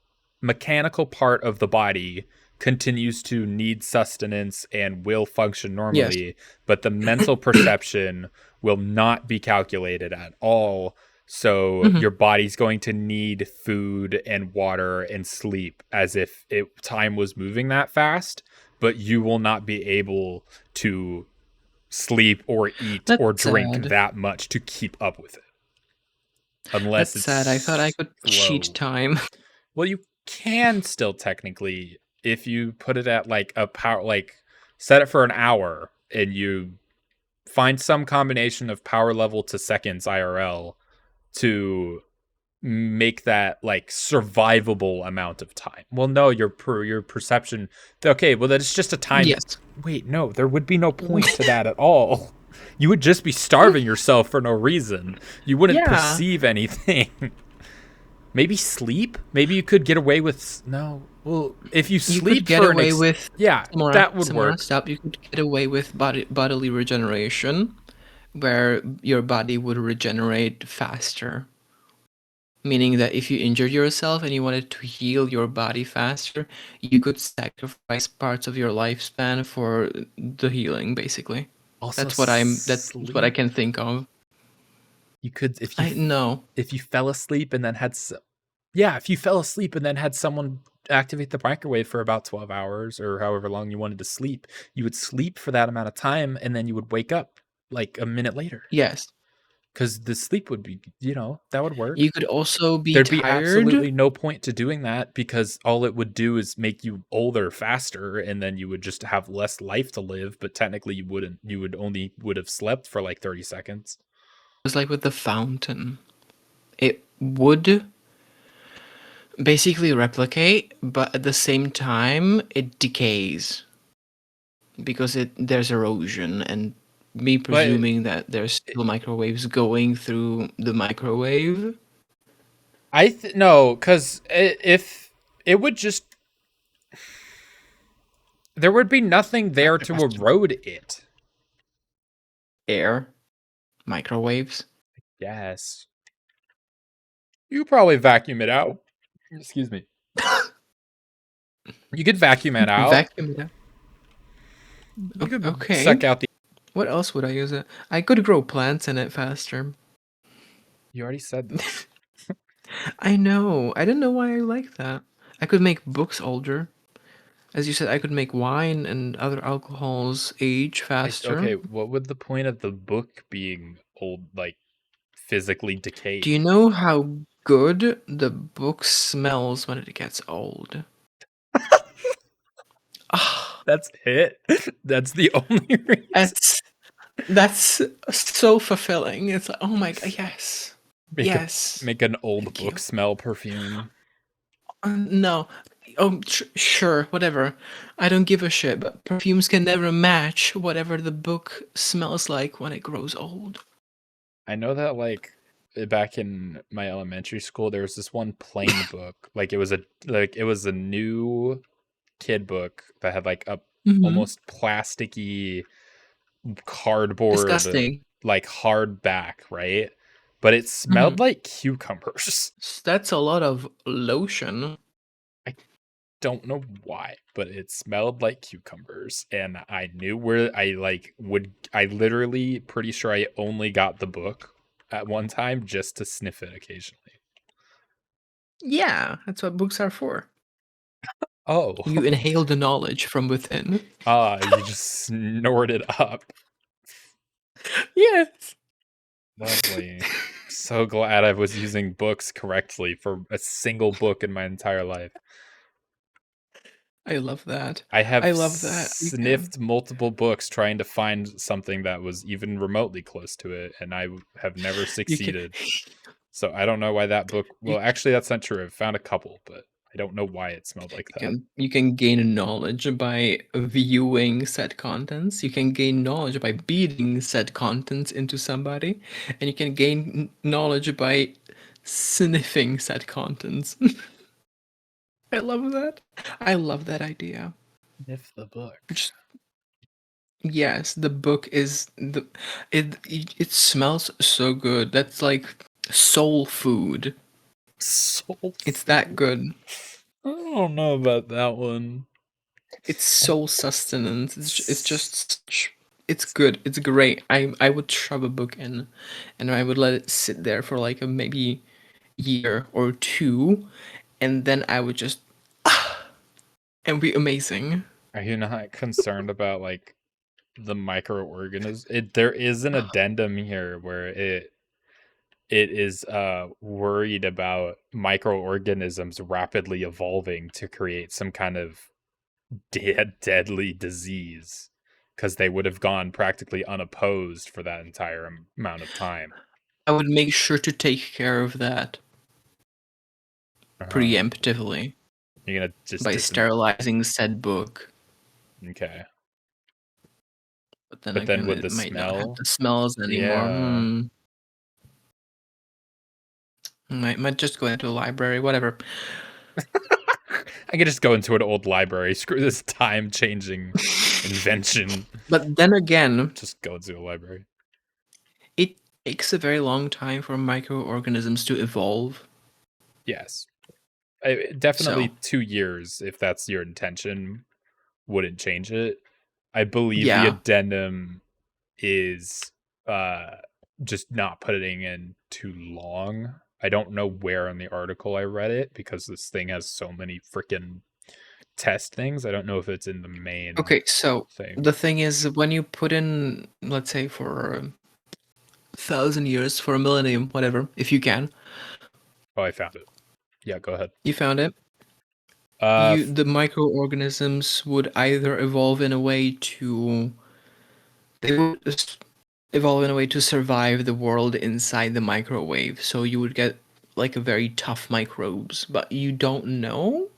mechanical part of the body continues to need sustenance and will function Yes. normally, but the mental perception will not be calculated at all, so Mhm. your body's going to need food and water and sleep as if time was moving that fast, but you will not be able to sleep or eat That's or drink sad. that much to keep up with it unless That's sad. I thought I it's could cheat slow. time. Well, you can still technically if you put it at like a power, like set it for an hour and you find some combination of power level to seconds IRL to make that like survivable amount of time. Well, no, your perception. Okay, well, that it's just a time. Yes. Wait, no, there would be no point to that at all. You would just be starving yourself for no reason. You wouldn't Yeah. perceive anything. Maybe sleep. Maybe you could get away with no. Well, if you You could sleep get for an away with yeah, Samora, that would Samora, work. stop. You could get away with bodily regeneration, where your body would regenerate faster. Meaning that if you injured yourself and you wanted to heal your body faster, you could sacrifice parts of your lifespan for the healing, basically. Also, That's what I sleep. can think of. You could I know. if you fell asleep and then yeah, if you fell asleep and then had someone activate the microwave for about 12 hours or however long you wanted to sleep, you would sleep for that amount of time and then you would wake up like a minute later Yes. because the sleep would be, that would You work. could also be There'd be tired. absolutely no point to doing that because all it would do is make you older faster and then you would just have less life to live, but technically you wouldn't. You would have slept for like 30 seconds. Just like with the fountain. It would basically replicate, but at the same time, it decays because there's erosion and me But presuming that there's still microwaves going through the microwave. no, because if it would just, there would be nothing there That's the to question. erode it. Air, microwaves. Yes. You probably vacuum it out. Excuse me. You could vacuum it out. Vacuum it up. You could Okay. suck out the. What else would I use it? I could grow plants in it faster. You already said this. I know. I didn't know why I like that. I could make books older. As you said, I could make wine and other alcohols age faster. Okay, what would the point of the book being old, like physically Do you decayed? know how good the book smells when it gets old? Ah, That's it. That's the only reason. that's that's so fulfilling. It's like, oh my god, yes, Make a yes, make an old thank book you. smell perfume. No, oh sure, whatever. I don't give a shit. But perfumes can never match whatever the book smells like when it grows old. I know that like back in my elementary school there was this one plain book. It was a new kid book that had like a Mm-hmm. almost plasticky cardboard Disgusting. like hard back, right? But it Mm-hmm. smelled like cucumbers. That's a lot of lotion. I don't know why, but it smelled like cucumbers, and I knew where I literally pretty sure I only got the book at one time just to sniff it occasionally. Yeah, that's what books are for. Oh. You inhale the knowledge from within. You just snort it up. Yes. Lovely. So glad I was using books correctly for a single book in my entire life. I love that. I have I love that. You can. sniffed multiple books trying to find something that was even remotely close to it, and I have never You can. succeeded. So I don't know why that book. You, Well, actually, that's not true. I've found a couple, but I don't know why it smelled like that. you can gain knowledge by viewing said contents. You can gain knowledge by beating said contents into somebody, and you can gain knowledge by sniffing said contents. I love that. I love that idea. Sniff the book. Just yes, the book is the it smells so good. That's like soul food. Soul It's that good. I don't know about that one. It's soul sustenance. It's just it's good. It's great. I would shove a book in, and I would let it sit there for like a maybe year or two, and then I would just and be amazing. Are you not concerned about like the microorganisms? There is an addendum here where it is worried about microorganisms rapidly evolving to create some kind of deadly disease because they would have gone practically unopposed for that entire amount of time. I would make sure to take care of that Uh-huh. preemptively You're gonna just by sterilizing said book. okay. But then But then again, would the it might not have smell? the smells anymore. Yeah. Might just go into a library, whatever. I could just go into an old library. Screw this time changing invention. But then again, Just go into a library. it takes a very long time for microorganisms to evolve. Yes. Definitely So 2 years, if that's your intention, wouldn't change it. I believe the yeah. addendum is just not putting in too long. I don't know where in the article I read it because this thing has so many freaking test things. I don't know if it's in the main Okay, so thing. the thing is, when you put in, let's say, for 1,000 years, for a millennium, whatever, if you can, Oh, I found it. Yeah, go ahead. you found it. Uh, You the microorganisms would either evolve in a way to they would evolve in a way to survive the world inside the microwave. So you would get like a very tough microbes, but you don't know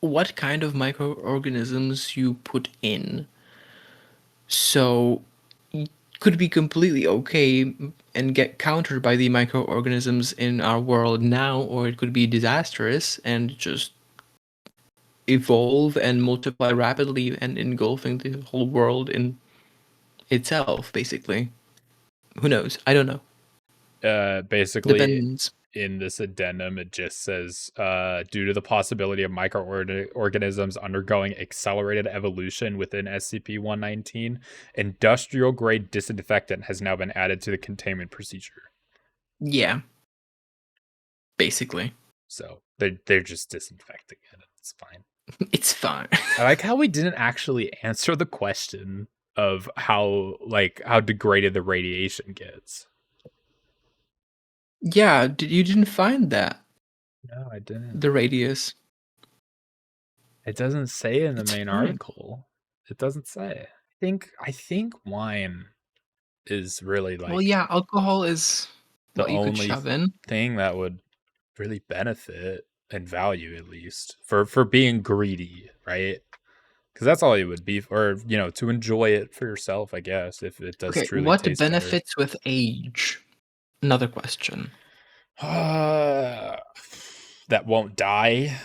what kind of microorganisms you put in. So could be completely okay and get countered by the microorganisms in our world now, or it could be disastrous and just evolve and multiply rapidly and engulfing the whole world in itself, basically. Who knows? I don't know. Basically, Depends. in this addendum, it just says, due to the possibility of microorganisms undergoing accelerated evolution within SCP-119, industrial-grade disinfectant has now been added to the containment procedure. Yeah. Basically. So they're just disinfecting it. It's fine. It's fine. I like how we didn't actually answer the question of how degraded the radiation gets. Yeah, you didn't find that. No, I didn't. The radius. It doesn't say in the It's main fine. article. It doesn't say. I think wine is really Well, yeah, alcohol is the what you could only shove in. thing that would really benefit and value, at least for being greedy, right? Because that's all it would be, or to enjoy it for yourself, I guess, if it does Okay, truly what taste better. benefits with age? Another question. That won't die,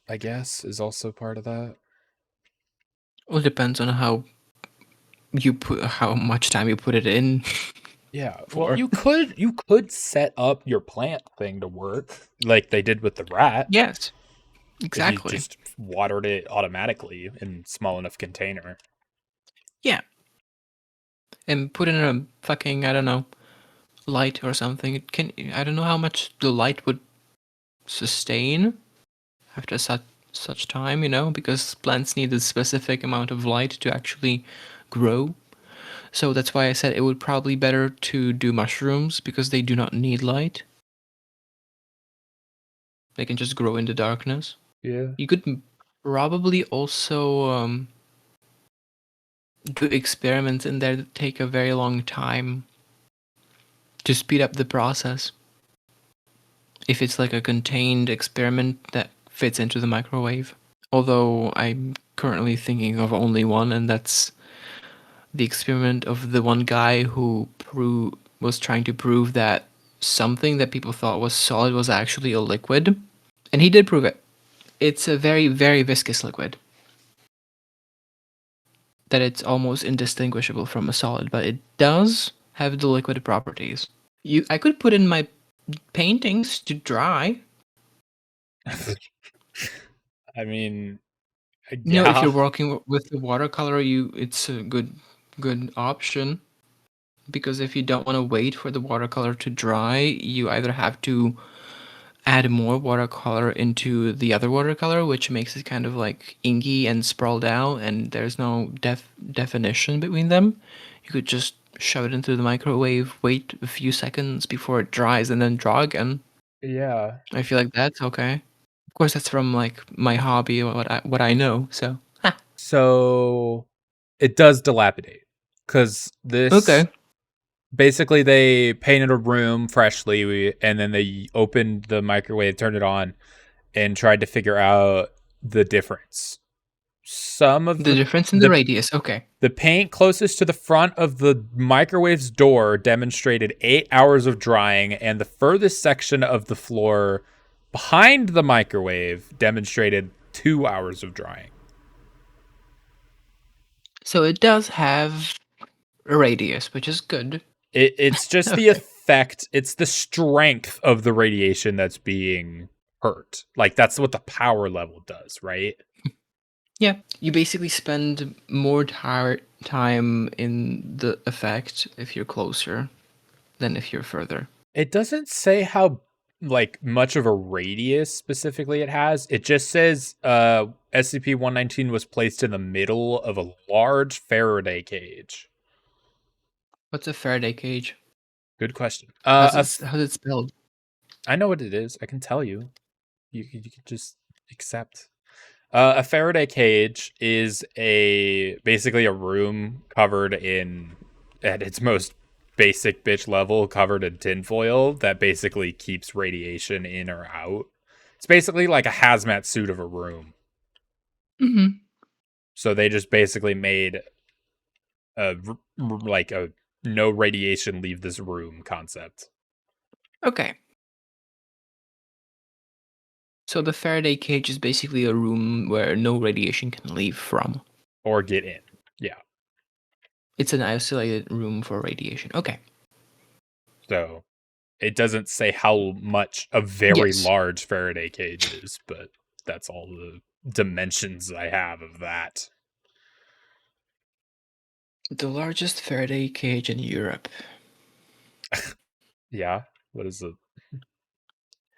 I guess, is also part of that. Well, it depends on how much time you put it in. Yeah, well, For. you could set up your plant thing to work like they did with the rat Yes, if you exactly. just watered it automatically in small enough container. Yeah. And put in a fucking, I don't know, light or something. I don't know how much the light would sustain after such time, because plants need a specific amount of light to actually grow. So that's why I said it would probably better to do mushrooms because they do not need light. They can just grow in the darkness. Yeah. You could probably also do experiments in there that take a very long time to speed up the process. If it's like a contained experiment that fits into the microwave. Although I'm currently thinking of only one, and that's the experiment of the one guy who was trying to prove that something that people thought was solid was actually a liquid. And he did prove it. It's a very, very viscous liquid. That it's almost indistinguishable from a solid, but it does have the liquid properties. I could put in my paintings to dry. I mean, If yeah. you're working with the watercolor, it's a good option. Because if you don't want to wait for the watercolor to dry, you either have to add more watercolor into the other watercolor, which makes it kind of like inky and sprawled out, and there's no definition between them. You could just shove it into the microwave, wait a few seconds before it dries, and then draw again. Yeah. I feel like that's okay. Of course, that's from like my hobby, what I know. So So it does dilapidate because this okay. basically they painted a room freshly and then they opened the microwave, turned it on, and tried to figure out the difference. Some of The difference in the radius. Okay. the paint closest to the front of the microwave's door demonstrated 8 hours of drying, and the furthest section of the floor behind the microwave demonstrated 2 hours of drying. So it does have a radius, which is good. It's just the effect, it's the strength of the radiation that's being hurt. Like, that's what the power level does, right? Yeah, you basically spend more time in the effect if you're closer than if you're further. It doesn't say how much of a radius specifically it has. It just says SCP-119 was placed in the middle of a large Faraday cage. What's a Faraday cage? Good question. How's it spelled? I know what it is. I can tell you. You can just accept. A Faraday cage is basically a room covered in, at its most basic bitch level, covered in tinfoil that basically keeps radiation in or out. It's basically like a hazmat suit of a room. Mm-hmm. So they just basically made a no radiation leave this room concept. Okay. So the Faraday cage is basically a room where no radiation can leave from. Or get in. Yeah. It's an isolated room for radiation. Okay. So it doesn't say how much a very Yes. large Faraday cage is, but that's all the dimensions I have of that. The largest Faraday cage in Europe. Yeah. What is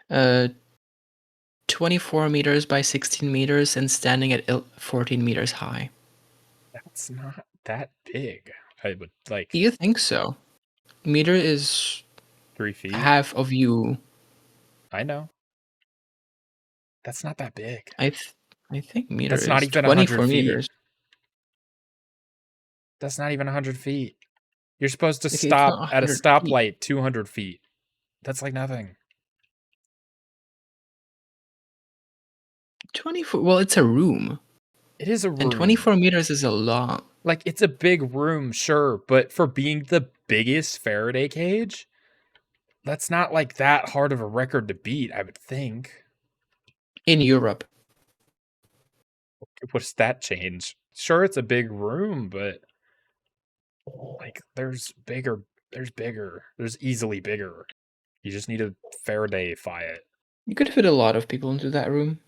it? 24 meters by 16 meters and standing at 14 meters high. That's not that big. I would like You think so? Meter is 3 feet. half of you. I know. That's not that big. I think meter That's not is even 100 24 feet. meters. That's not even 100 feet. You're supposed to Okay, it's stop not at a 100 feet. stoplight 200 feet. That's like nothing. 24. Well, it's a room. It is a room. And 24 meters is a lot. Like, it's a big room, sure, but for being the biggest Faraday cage, that's not like that hard of a record to beat, I would think. In Europe. What does that change? Sure, it's a big room, but like there's bigger, there's easily bigger. You just need to Faraday-fy it. You could fit a lot of people into that room.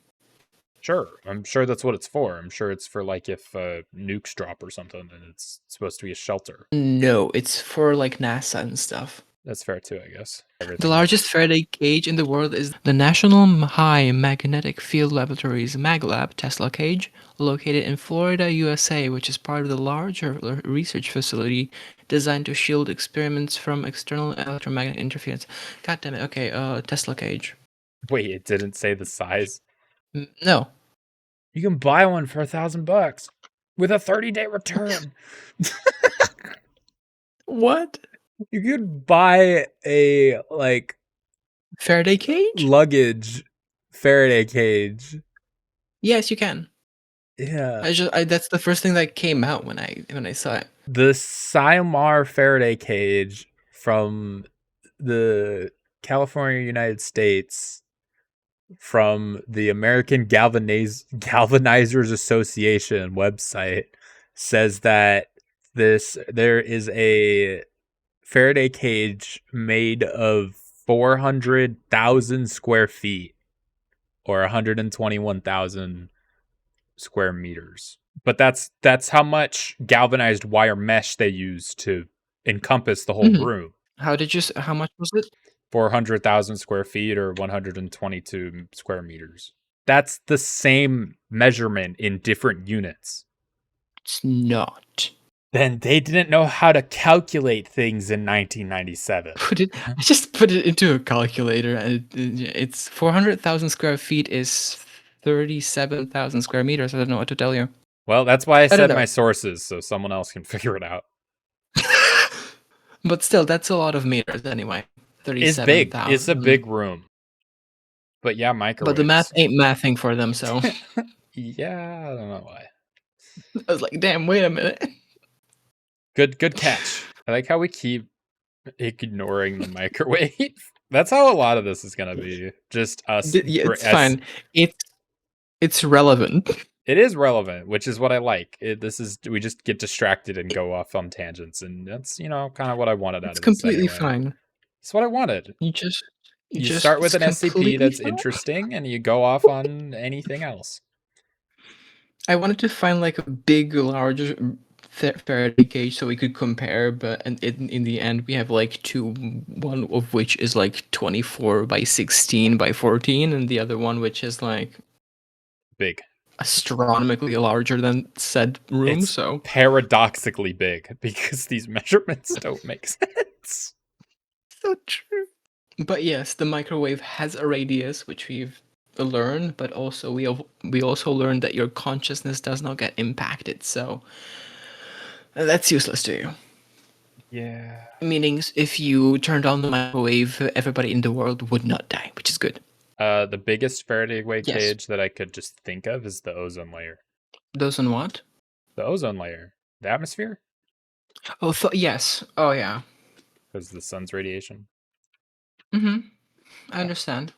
Sure, I'm sure that's what it's for. I'm sure it's for like if nukes drop or something and it's supposed to be a shelter. No, it's for like NASA and stuff. That's fair too, I guess. The largest Faraday cage in the world is the National High Magnetic Field Laboratories MagLab Tesla cage, located in Florida, USA, which is part of the larger research facility designed to shield experiments from external electromagnetic interference. God damn it. Okay, Tesla cage. Wait, it didn't say the size? No. You can buy one for $1,000 with a 30-day return. What? You could buy a like Faraday cage? luggage Faraday cage. Yes, you can. Yeah. That's the first thing that came out when I saw it. The Samora Faraday cage from the California, United States, from the American Galvanizers Association website, says that there is a Faraday cage made of 400,000 square feet or 121,000 square meters. But that's how much galvanized wire mesh they use to encompass the whole room. How much was it? 400,000 square feet or 122 square meters. That's the same measurement in different units. It's not. Then they didn't know how to calculate things in 1997. I just put it into a calculator, and it's 400,000 square feet is 37,000 square meters. I don't know what to tell you. Well, that's why I don't said know. my sources, so someone else can figure it out. But still, that's a lot of meters anyway. It's big. It's a big room. But yeah, microwaves. But the math ain't mathing for them, so. Yeah, I don't know why. I was like, damn, wait a minute. Good catch. I like how we keep ignoring the microwave. That's how a lot of this is gonna be. Just us. Yeah, it's fine. It's relevant. It is relevant, which is what I like. We just get distracted and go off on tangents, and that's kind of what I wanted out of this. It's completely anyway. fine. It's what I wanted. You start with an SCP that's fine. interesting, and you go off on anything else. I wanted to find like a big, large Faraday cage so we could compare, but in the end we have like two, one of which is like 24 by 16 by 14, and the other one which is like big, astronomically larger than said room. It's so paradoxically big because these measurements don't make sense. So true. But yes, the microwave has a radius, which we've learned, but also we also learned that your consciousness does not get impacted, so that's useless to you. Yeah. Meaning, if you turned on the microwave, everybody in the world would not die, which is good. The biggest Faraday cage that I could just think of is the ozone layer. The ozone what? The ozone layer. The atmosphere? Oh, yes. Oh, yeah. because the sun's radiation. Mm-hmm. I Yeah. understand.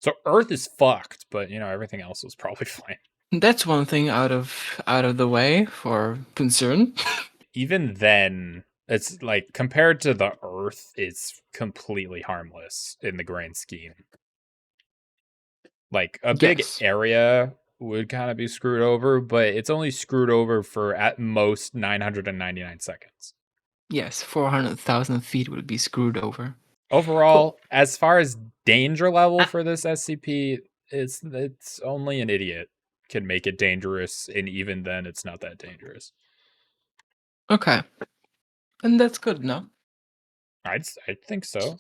So Earth is fucked, but everything else was probably fine. That's one thing out of the way for concern. Even then, it's like compared to the Earth, it's completely harmless in the grand scheme. Like a big Yes. area would kind of be screwed over, but it's only screwed over for at most 999 seconds. Yes, 400,000 feet would be screwed over. Cool. Overall, as far as danger level Ah, for this SCP, it's only an idiot can make it dangerous, and even then, it's not that dangerous. okay. And that's good enough. I think so.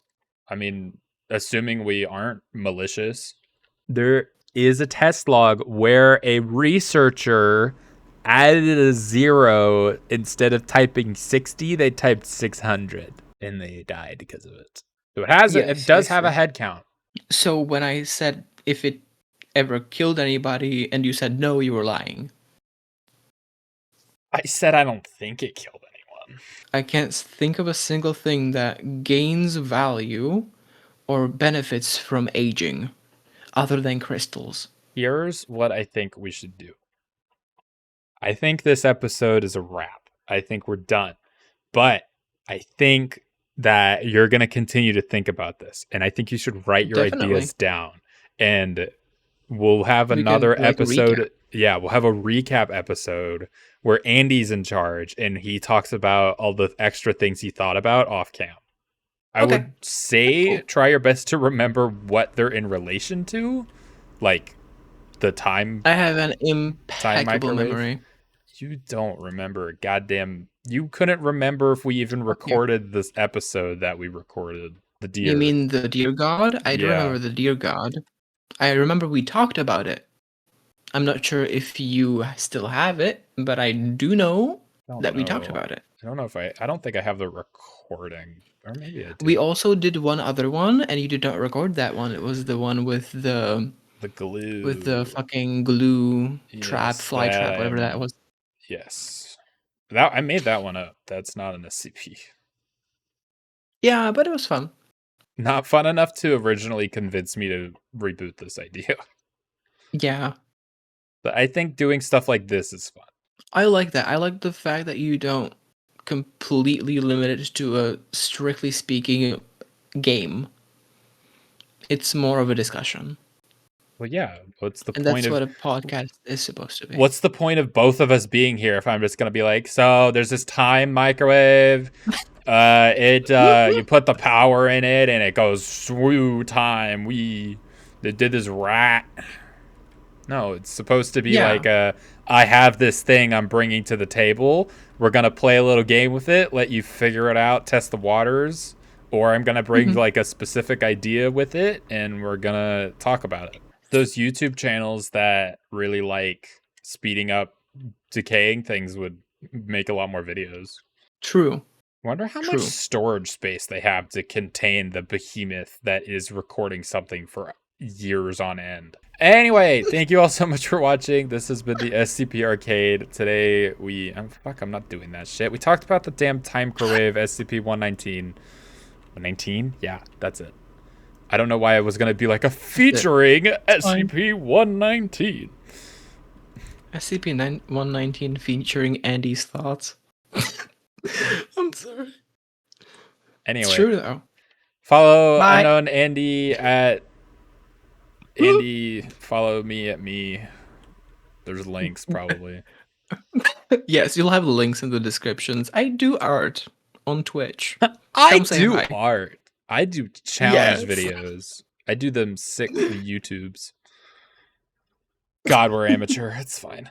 I mean, assuming we aren't malicious. There is a test log where a researcher added a 0 instead of typing 60, they typed 600 and they died because of it. So it Yes, I does have a see. head count. So when I said if it ever killed anybody and you said no, you were lying. I said I don't think it killed anyone. I can't think of a single thing that gains value or benefits from aging other than crystals. Here's what I think we should do. I think this episode is a wrap. I think we're done. But I think that you're going to continue to think about this. And I think you should write your Definitely. ideas down. And we'll have We can another do like a recap. episode. Yeah, we'll have a recap episode where Andy's in charge and he talks about all the extra things he thought about off cam. I Okay. would say Cool. try your best to remember what they're in relation to, like the time I have an time impeccable microwave. memory. You don't remember. Goddamn. You couldn't remember if we even Fuck you. recorded this episode that we recorded. The You deer. mean the dear god? I do Yeah. remember the dear god. I remember we talked about it. I'm not sure if you still have it, but I do know I don't that we talked know. about it. I don't know if I don't think I have the recording. Or maybe I We do. also did one other one, and you did not record that one. It was the one with the The glue. fucking glue trap, Yes, fly that trap, I whatever that am. was. Yes. That I made that one up. That's not an SCP. Yeah, but it was fun. Not fun enough to originally convince me to reboot this idea. Yeah, But I think doing stuff like this is fun. I like that. I like the fact that you don't completely limit it to a strictly speaking game. It's more of a discussion. Well, yeah. What's the And point that's of what a podcast is supposed to be. what's the point of both of us being here if I'm just gonna be like, so there's this time microwave, you put the power in it and it goes swoo time. They did this rat. No, it's supposed to be Yeah. like I have this thing I'm bringing to the table. We're gonna play a little game with it, let you figure it out, test the waters, or I'm gonna bring Mhm. like a specific idea with it, and we're gonna talk about it. Those YouTube channels that really like speeding up decaying things would make a lot more videos. True. Wonder how much True. storage space they have to contain the behemoth that is recording something for years on end. Anyway, thank you all so much for watching. This has been the SCP Arcade. Today I'm not doing that shit. We talked about the damn time microwave SCP-119. 119? Yeah, that's it. I don't know why it was going to be like a featuring Fine. SCP-119. SCP-119 featuring Andy's thoughts. I'm sorry. It's Anyway, true though. follow Bye. unknown Andy at Andy. Follow me at me. There's links probably. Yes, you'll have links in the descriptions. I do art on Twitch. I Come say do hi. art. I do challenge Yes. videos. I do them sick YouTubes. God, we're amateur. It's fine.